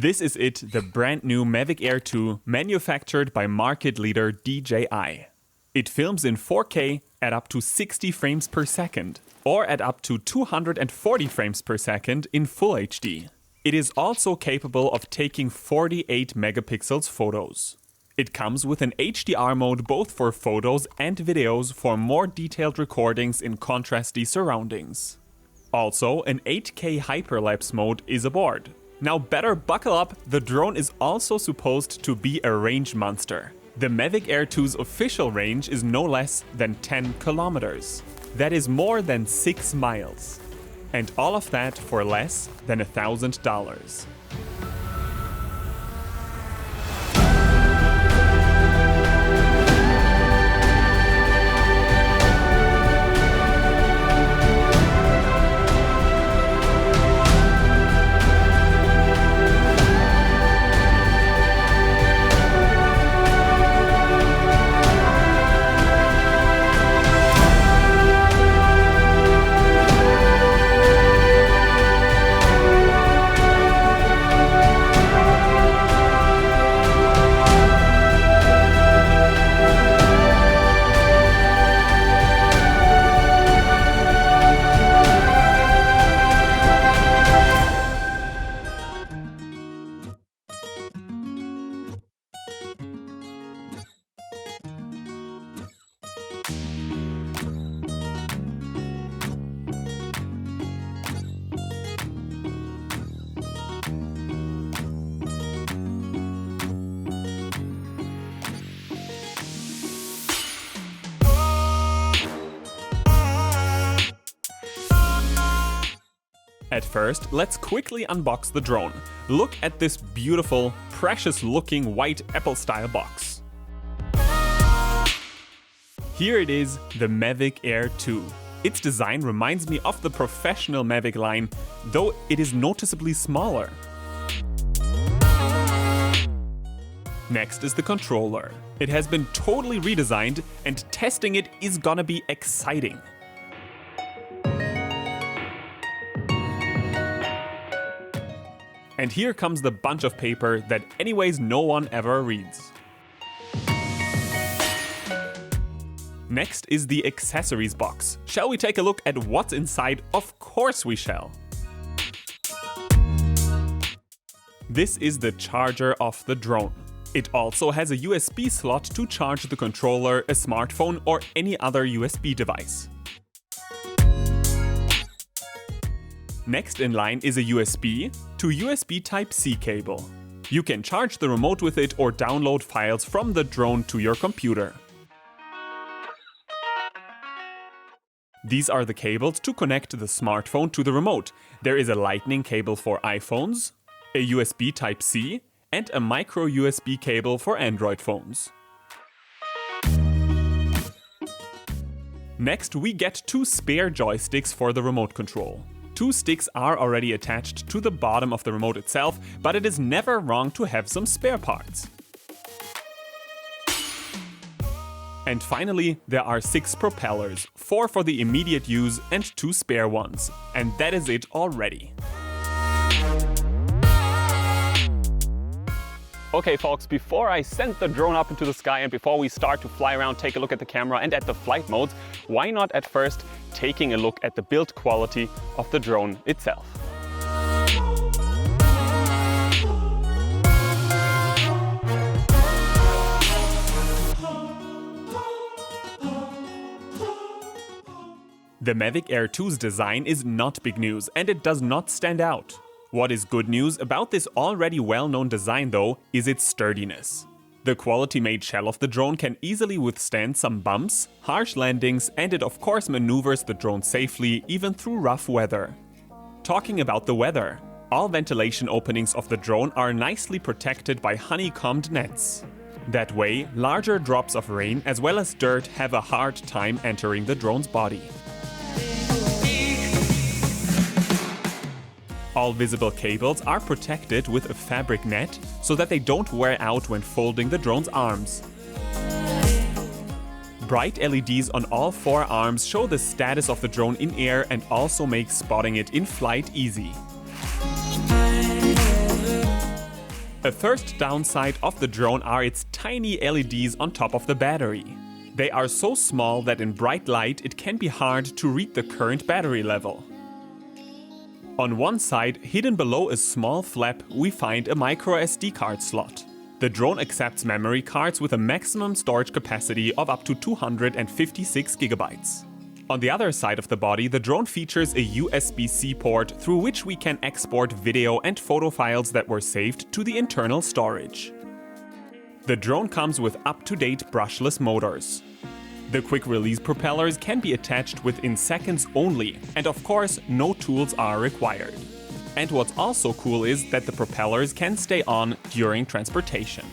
This is it, the brand new Mavic Air 2, manufactured by market leader DJI. It films in 4K at up to 60 frames per second, or at up to 240 frames per second in Full HD. It is also capable of taking 48 megapixels photos. It comes with an HDR mode both for photos and videos for more detailed recordings in contrasty surroundings. Also, an 8K hyperlapse mode is aboard. Now better buckle up, the drone is also supposed to be a range monster. The Mavic Air 2's official range is no less than 10 kilometers. That is more than 6 miles. And all of that for less than $1,000. At first, let's quickly unbox the drone. Look at this beautiful, precious-looking white Apple-style box. Here it is, the Mavic Air 2. Its design reminds me of the professional Mavic line, though it is noticeably smaller. Next is the controller. It has been totally redesigned, and testing it is gonna be exciting. And here comes the bunch of paper that anyways no one ever reads. Next is the accessories box. Shall we take a look at what's inside? Of course we shall. This is the charger of the drone. It also has a USB slot to charge the controller, a smartphone or any other USB device. Next in line is a USB to USB Type-C cable. You can charge the remote with it or download files from the drone to your computer. These are the cables to connect the smartphone to the remote. There is a lightning cable for iPhones, a USB Type-C, and a micro USB cable for Android phones. Next, we get 2 spare joysticks for the remote control. 2 sticks are already attached to the bottom of the remote itself, but it is never wrong to have some spare parts. And finally, there are 6 propellers, 4 for the immediate use and 2 spare ones. And that is it already. Okay folks, before I send the drone up into the sky and before we start to fly around, take a look at the camera and at the flight modes, why not at first taking a look at the build quality of the drone itself. The Mavic Air 2's design is not big news and it does not stand out. What is good news about this already well-known design though is its sturdiness. The quality-made shell of the drone can easily withstand some bumps, harsh landings, and it of course maneuvers the drone safely even through rough weather. Talking about the weather, all ventilation openings of the drone are nicely protected by honeycombed nets. That way, larger drops of rain as well as dirt have a hard time entering the drone's body. All visible cables are protected with a fabric net so that they don't wear out when folding the drone's arms. Bright LEDs on all 4 arms show the status of the drone in air and also make spotting it in flight easy. A third downside of the drone are its tiny LEDs on top of the battery. They are so small that in bright light it can be hard to read the current battery level. On one side, hidden below a small flap, we find a micro SD card slot. The drone accepts memory cards with a maximum storage capacity of up to 256 GB. On the other side of the body, the drone features a USB-C port through which we can export video and photo files that were saved to the internal storage. The drone comes with up-to-date brushless motors. The quick-release propellers can be attached within seconds only, and of course, no tools are required. And what's also cool is that the propellers can stay on during transportation.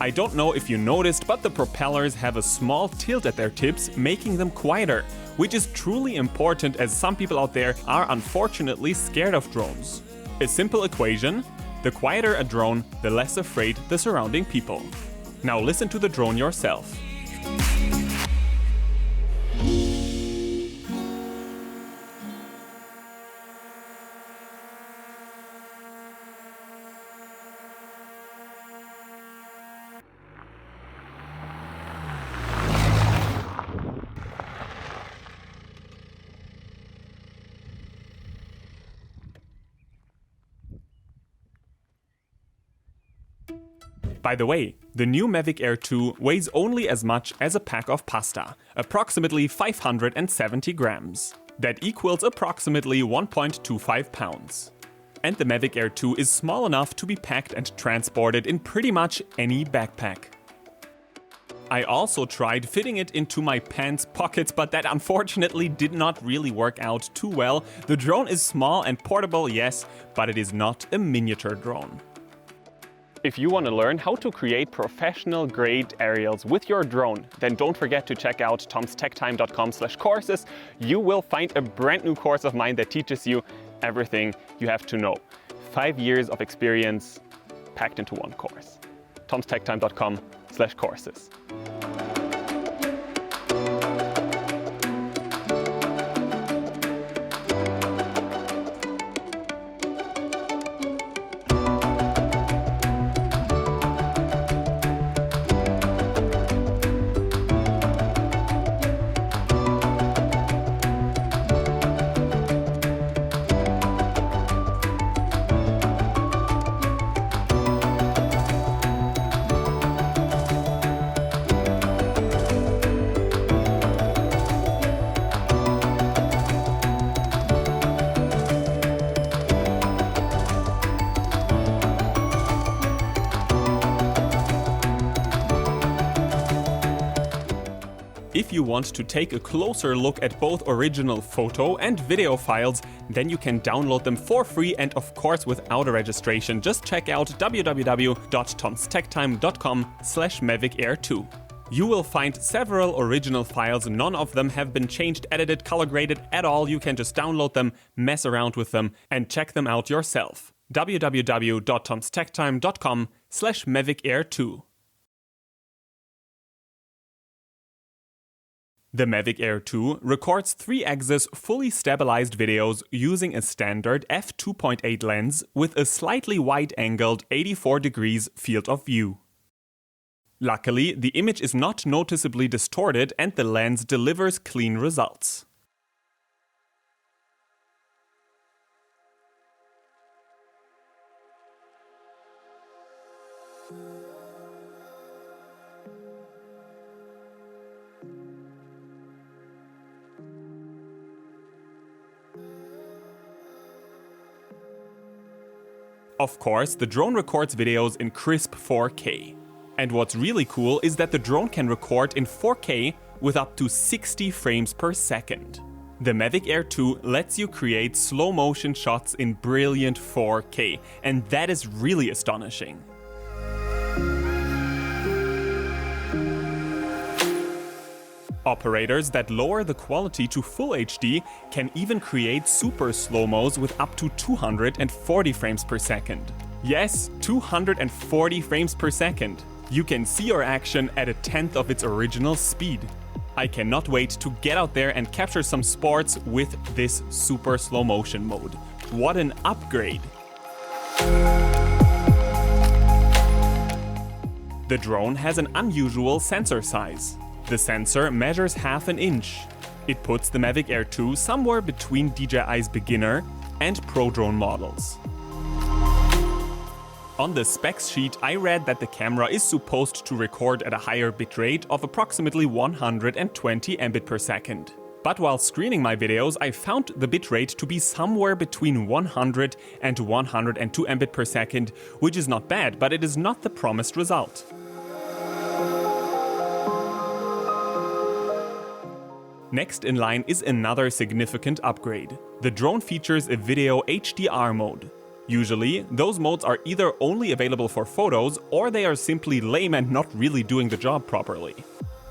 I don't know if you noticed, but the propellers have a small tilt at their tips, making them quieter, which is truly important as some people out there are unfortunately scared of drones. A simple equation: the quieter a drone, the less afraid the surrounding people. Now listen to the drone yourself. By the way, the new Mavic Air 2 weighs only as much as a pack of pasta, approximately 570 grams. That equals approximately 1.25 pounds. And the Mavic Air 2 is small enough to be packed and transported in pretty much any backpack. I also tried fitting it into my pants pockets, but that unfortunately did not really work out too well. The drone is small and portable, yes, but it is not a miniature drone. If you want to learn how to create professional-grade aerials with your drone, then don't forget to check out tomstechtime.com/courses. You will find a brand new course of mine that teaches you everything you have to know. 5 years of experience packed into one course. tomstechtime.com/courses. If you want to take a closer look at both original photo and video files, then you can download them for free and of course without a registration. Just check out www.tomstechtime.com/Mavic Air 2. You will find several original files, none of them have been changed, edited, color graded at all. You can just download them, mess around with them, and check them out yourself. www.tomstechtime.com/Mavic Air 2. The Mavic Air 2 records 3-axis fully stabilized videos using a standard f2.8 lens with a slightly wide-angled 84 degrees field of view. Luckily, the image is not noticeably distorted and the lens delivers clean results. Of course, the drone records videos in crisp 4K. And what's really cool is that the drone can record in 4K with up to 60 frames per second. The Mavic Air 2 lets you create slow motion shots in brilliant 4K, and that is really astonishing. Operators that lower the quality to Full HD can even create super slow-mos with up to 240 frames per second. Yes, 240 frames per second. You can see your action at a tenth of its original speed. I cannot wait to get out there and capture some sports with this super slow motion mode. What an upgrade! The drone has an unusual sensor size. The sensor measures ½ an inch. It puts the Mavic Air 2 somewhere between DJI's beginner and pro drone models. On the specs sheet, I read that the camera is supposed to record at a higher bitrate of approximately 120 Mbit per second. But while screening my videos, I found the bitrate to be somewhere between 100 and 102 Mbit per second, which is not bad, but it is not the promised result. Next in line is another significant upgrade. The drone features a video HDR mode. Usually, those modes are either only available for photos, or they are simply lame and not really doing the job properly.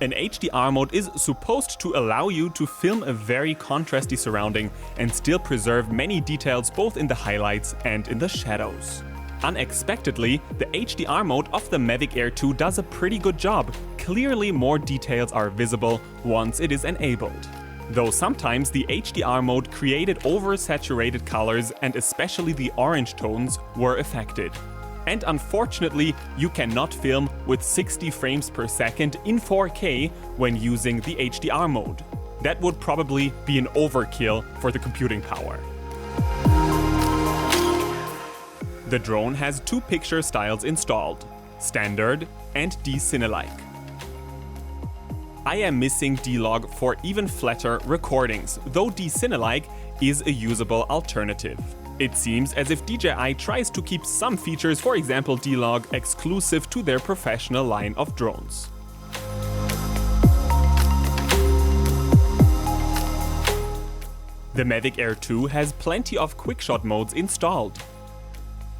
An HDR mode is supposed to allow you to film a very contrasty surrounding and still preserve many details both in the highlights and in the shadows. Unexpectedly, the HDR mode of the Mavic Air 2 does a pretty good job. Clearly more details are visible once it is enabled. Though sometimes the HDR mode created oversaturated colors and especially the orange tones were affected. And unfortunately, you cannot film with 60 frames per second in 4K when using the HDR mode. That would probably be an overkill for the computing power. The drone has two picture styles installed, standard and D-Cine-like. I am missing D-Log for even flatter recordings, though D-Cine-like is a usable alternative. It seems as if DJI tries to keep some features, for example D-Log, exclusive to their professional line of drones. The Mavic Air 2 has plenty of quickshot modes installed.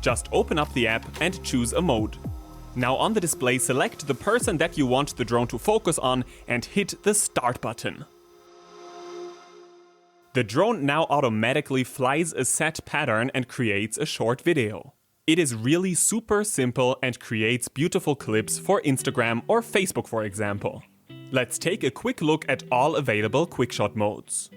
Just open up the app and choose a mode. Now on the display, select the person that you want the drone to focus on and hit the start button. The drone now automatically flies a set pattern and creates a short video. It is really super simple and creates beautiful clips for Instagram or Facebook, for example. Let's take a quick look at all available quickshot modes.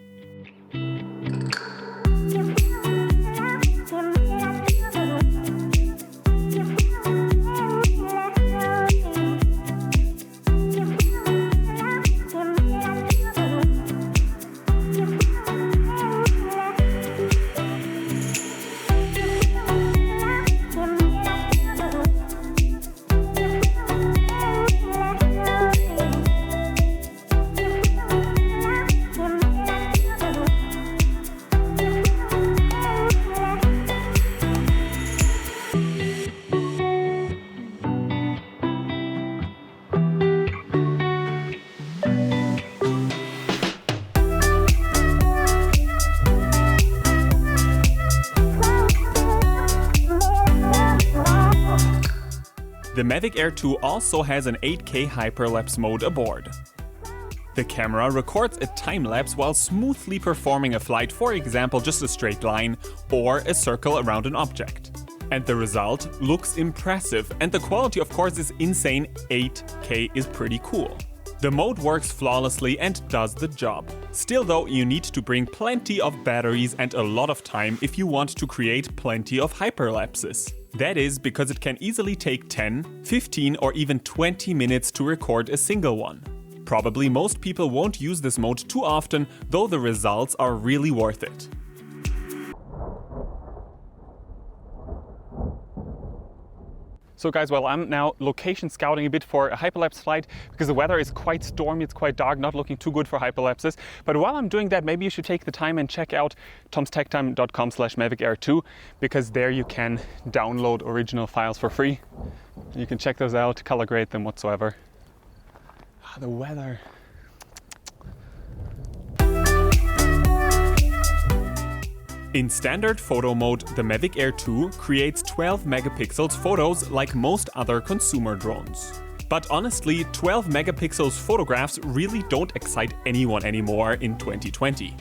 The Mavic Air 2 also has an 8K hyperlapse mode aboard. The camera records a time-lapse while smoothly performing a flight, for example just a straight line or a circle around an object. And the result looks impressive, and the quality of course is insane. 8K is pretty cool. The mode works flawlessly and does the job. Still though, you need to bring plenty of batteries and a lot of time if you want to create plenty of hyperlapses. That is because it can easily take 10, 15 or even 20 minutes to record a single one. Probably most people won't use this mode too often, though the results are really worth it. So guys, well, I'm now location scouting a bit for a hyperlapse flight because the weather is quite stormy, it's quite dark, not looking too good for hyperlapses. But while I'm doing that, maybe you should take the time and check out tomstechtime.com/Mavic Air 2 because there you can download original files for free. You can check those out, color grade them whatsoever. The weather. In standard photo mode, the Mavic Air 2 creates 12 megapixels photos like most other consumer drones. But honestly, 12 megapixels photographs really don't excite anyone anymore in 2020.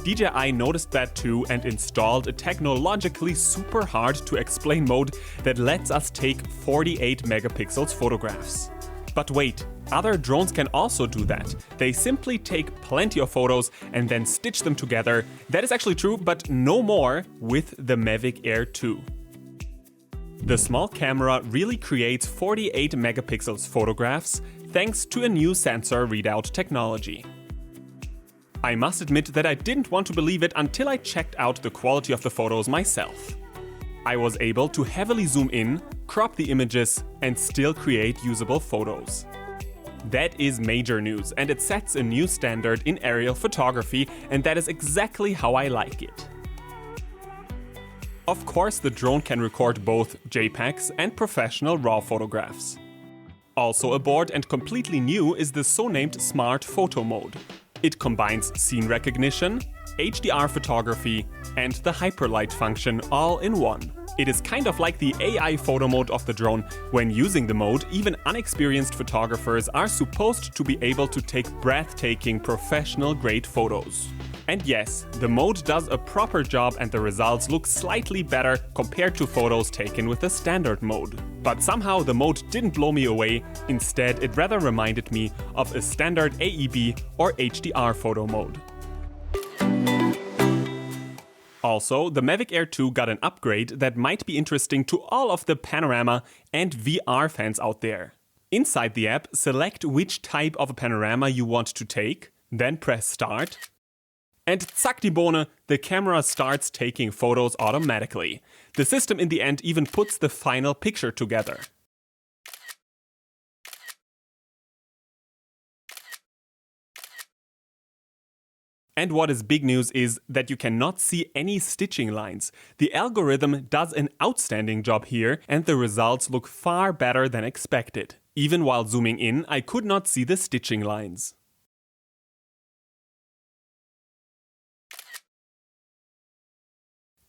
DJI noticed that too and installed a technologically super hard to explain mode that lets us take 48 megapixels photographs. But wait, other drones can also do that. They simply take plenty of photos and then stitch them together. That is actually true, but no more with the Mavic Air 2. The small camera really creates 48 megapixels photographs thanks to a new sensor readout technology. I must admit that I didn't want to believe it until I checked out the quality of the photos myself. I was able to heavily zoom in, crop the images, and still create usable photos. That is major news, and it sets a new standard in aerial photography, and that is exactly how I like it. Of course, the drone can record both JPEGs and professional RAW photographs. Also aboard and completely new is the so-named Smart Photo mode. It combines scene recognition, HDR photography, and the hyperlight function all in one. It is kind of like the AI photo mode of the drone. When using the mode, even unexperienced photographers are supposed to be able to take breathtaking professional-grade photos. And yes, the mode does a proper job and the results look slightly better compared to photos taken with the standard mode. But somehow the mode didn't blow me away, instead it rather reminded me of a standard AEB or HDR photo mode. Also, the Mavic Air 2 got an upgrade that might be interesting to all of the panorama and VR fans out there. Inside the app, select which type of a panorama you want to take, then press Start. And zack die Bohne, the camera starts taking photos automatically. The system in the end even puts the final picture together. And what is big news is that you cannot see any stitching lines. The algorithm does an outstanding job here, and the results look far better than expected. Even while zooming in, I could not see the stitching lines.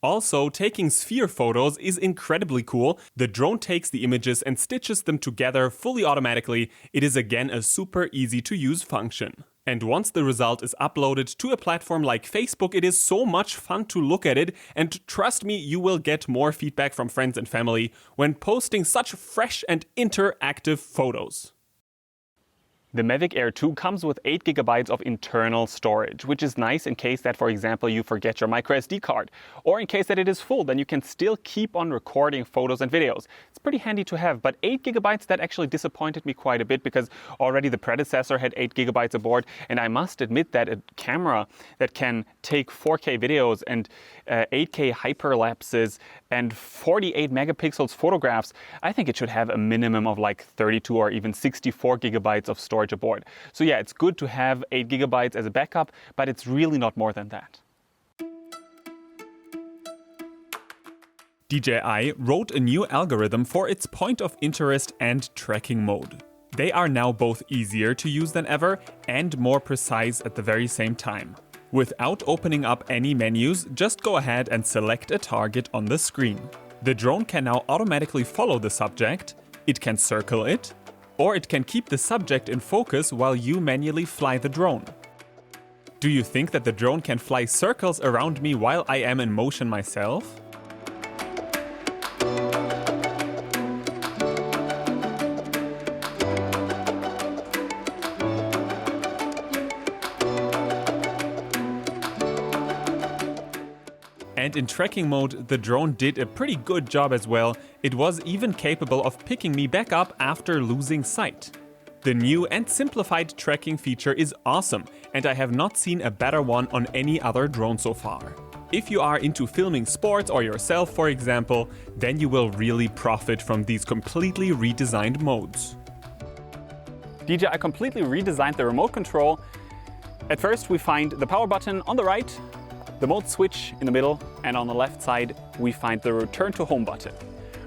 Also, taking sphere photos is incredibly cool. The drone takes the images and stitches them together fully automatically. It is again a super easy to use function. And once the result is uploaded to a platform like Facebook, it is so much fun to look at it, and trust me, you will get more feedback from friends and family when posting such fresh and interactive photos. The Mavic Air 2 comes with 8 GB of internal storage, which is nice in case that, for example, you forget your microSD card. Or in case that it is full, then you can still keep on recording photos and videos. It's pretty handy to have, but 8 GB, that actually disappointed me quite a bit because already the predecessor had 8 GB aboard, and I must admit that a camera that can take 4K videos and 8K hyperlapses and 48 megapixels photographs, I think it should have a minimum of like 32 or even 64 GB of storage aboard. So yeah, it's good to have 8 GB as a backup, but it's really not more than that. DJI wrote a new algorithm for its point of interest and tracking mode. They are now both easier to use than ever and more precise at the very same time. Without opening up any menus, just go ahead and select a target on the screen. The drone can now automatically follow the subject, it can circle it, or it can keep the subject in focus while you manually fly the drone. Do you think that the drone can fly circles around me while I am in motion myself? And in tracking mode, the drone did a pretty good job as well. It was even capable of picking me back up after losing sight. The new and simplified tracking feature is awesome, and I have not seen a better one on any other drone so far. If you are into filming sports or yourself, for example, then you will really profit from these completely redesigned modes. DJI completely redesigned the remote control. At first we find the power button on the right, the mode switch in the middle, and on the left side we find the return to home button.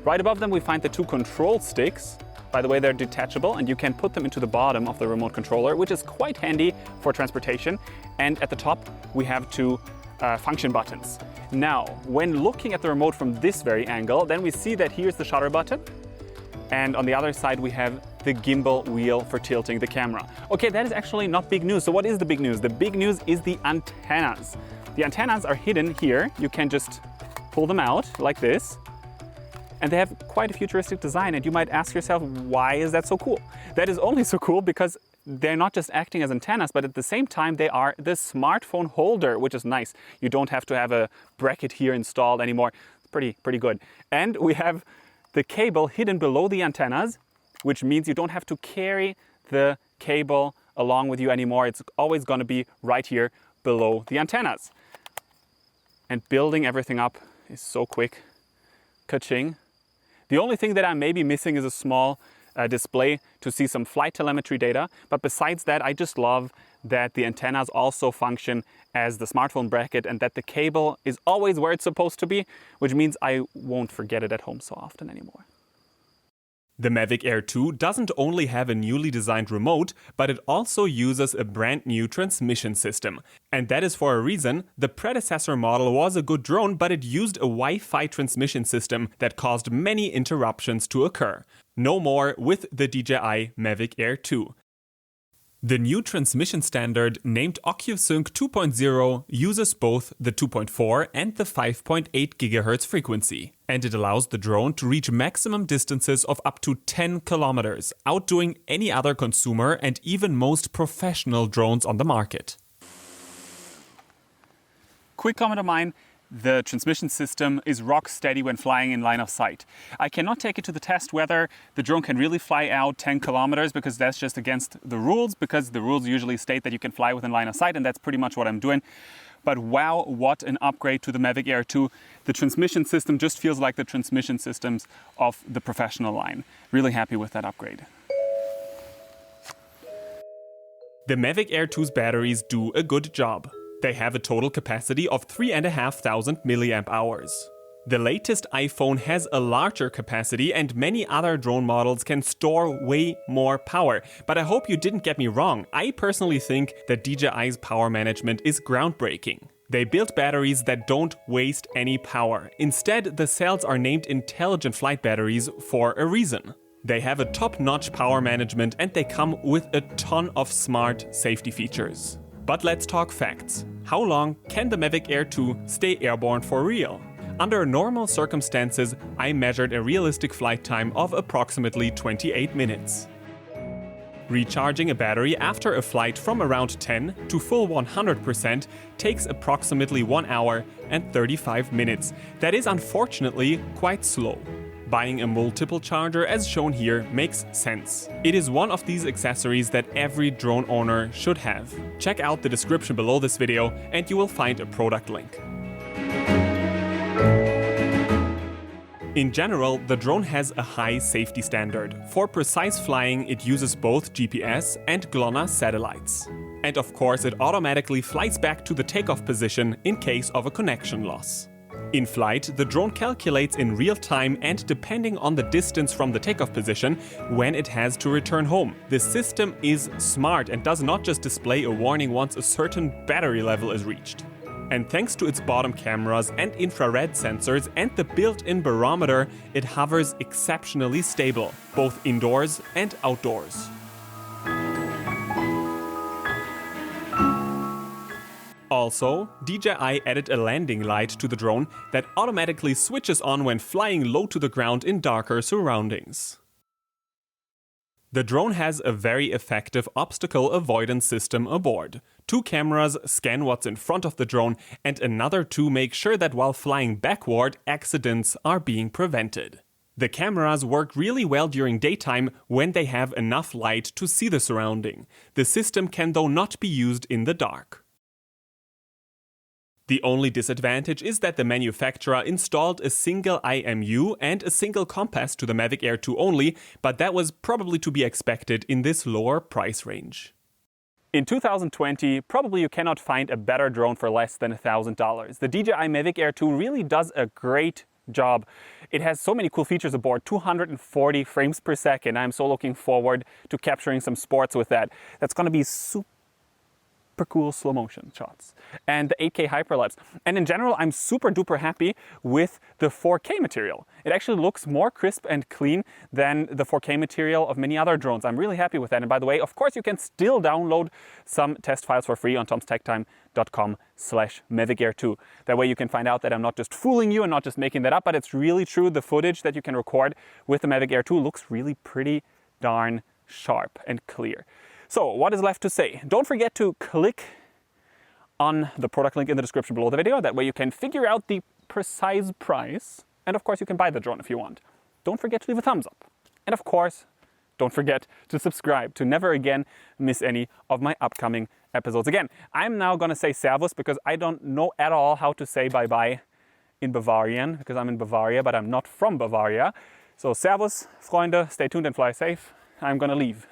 Right above them we find the 2 control sticks. By the way, they're detachable and you can put them into the bottom of the remote controller, which is quite handy for transportation. And at the top we have 2 function buttons. Now, when looking at the remote from this very angle, then we see that here's the shutter button, and on the other side we have the gimbal wheel for tilting the camera. Okay, that is actually not big news. So what is the big news? The big news is the antennas. The antennas are hidden here. You can just pull them out like this. And they have quite a futuristic design. And you might ask yourself, why is that so cool? That is only so cool because they're not just acting as antennas, but at the same time they are the smartphone holder, which is nice. You don't have to have a bracket here installed anymore. It's pretty good. And we have the cable hidden below the antennas, which means you don't have to carry the cable along with you anymore. It's always going to be right here below the antennas. And building everything up is so quick. Ka-ching. The only thing that I may be missing is a small display to see some flight telemetry data. But besides that, I just love that the antennas also function as the smartphone bracket and that the cable is always where it's supposed to be, which means I won't forget it at home so often anymore. The Mavic Air 2 doesn't only have a newly designed remote, but it also uses a brand new transmission system. And that is for a reason. The predecessor model was a good drone, but it used a Wi-Fi transmission system that caused many interruptions to occur. No more with the DJI Mavic Air 2. The new transmission standard, named OcuSync 2.0, uses both the 2.4 and the 5.8 GHz frequency, and it allows the drone to reach maximum distances of up to 10 kilometers, outdoing any other consumer and even most professional drones on the market. Quick comment of mine. The transmission system is rock steady when flying in line of sight. I cannot take it to the test whether the drone can really fly out 10 kilometers because that's just against the rules, because the rules usually state that you can fly within line of sight, and that's pretty much what I'm doing. But wow, what an upgrade to the Mavic Air 2. The transmission system just feels like the transmission systems of the professional line. Really happy with that upgrade. The Mavic Air 2's batteries do a good job. They have a total capacity of 3,500 mAh. The latest iPhone has a larger capacity and many other drone models can store way more power. But I hope you didn't get me wrong. I personally think that DJI's power management is groundbreaking. They build batteries that don't waste any power. Instead, the cells are named intelligent flight batteries for a reason. They have a top-notch power management and they come with a ton of smart safety features. But let's talk facts. How long can the Mavic Air 2 stay airborne for real? Under normal circumstances, I measured a realistic flight time of approximately 28 minutes. Recharging a battery after a flight from around 10 to full 100% takes approximately 1 hour and 35 minutes. That is unfortunately quite slow. Buying a multiple charger as shown here makes sense. It is one of these accessories that every drone owner should have. Check out the description below this video and you will find a product link. In general, the drone has a high safety standard. For precise flying, it uses both GPS and GLONASS satellites. And of course, it automatically flies back to the takeoff position in case of a connection loss. In flight, the drone calculates in real time and depending on the distance from the takeoff position when it has to return home. The system is smart and does not just display a warning once a certain battery level is reached. And thanks to its bottom cameras and infrared sensors and the built-in barometer, it hovers exceptionally stable, both indoors and outdoors. Also, DJI added a landing light to the drone that automatically switches on when flying low to the ground in darker surroundings. The drone has a very effective obstacle avoidance system aboard. 2 cameras scan what's in front of the drone and another 2 make sure that while flying backward, accidents are being prevented. The cameras work really well during daytime when they have enough light to see the surrounding. The system can though not be used in the dark. The only disadvantage is that the manufacturer installed a single IMU and a single compass to the Mavic Air 2 only, but that was probably to be expected in this lower price range. In 2020, probably you cannot find a better drone for less than $1,000. The DJI Mavic Air 2 really does a great job. It has so many cool features aboard, 240 frames per second. I'm so looking forward to capturing some sports with that. That's going to be super cool slow motion shots and the 8K hyperlapse. And in general, I'm super duper happy with the 4K material. It actually looks more crisp and clean than the 4K material of many other drones. I'm really happy with that. And by the way, of course, you can still download some test files for free on tomstechtime.com/Mavic Air 2. That way you can find out that I'm not just fooling you and not just making that up, but it's really true. The footage that you can record with the Mavic Air 2 looks really pretty darn sharp and clear. So what is left to say? Don't forget to click on the product link in the description below the video. That way you can figure out the precise price. And of course you can buy the drone if you want. don't forget to leave a thumbs up. And of course, don't forget to subscribe to never again miss any of my upcoming episodes. Again, I'm now gonna say Servus because I don't know at all how to say bye-bye in Bavarian, because I'm in Bavaria, but I'm not from Bavaria. So Servus, Freunde, stay tuned and fly safe. I'm gonna leave.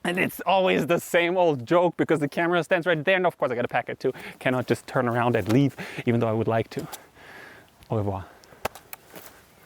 And it's always the same old joke because the camera stands right there, and of course I gotta pack it too. Cannot just turn around and leave, even though I would like to. Au revoir.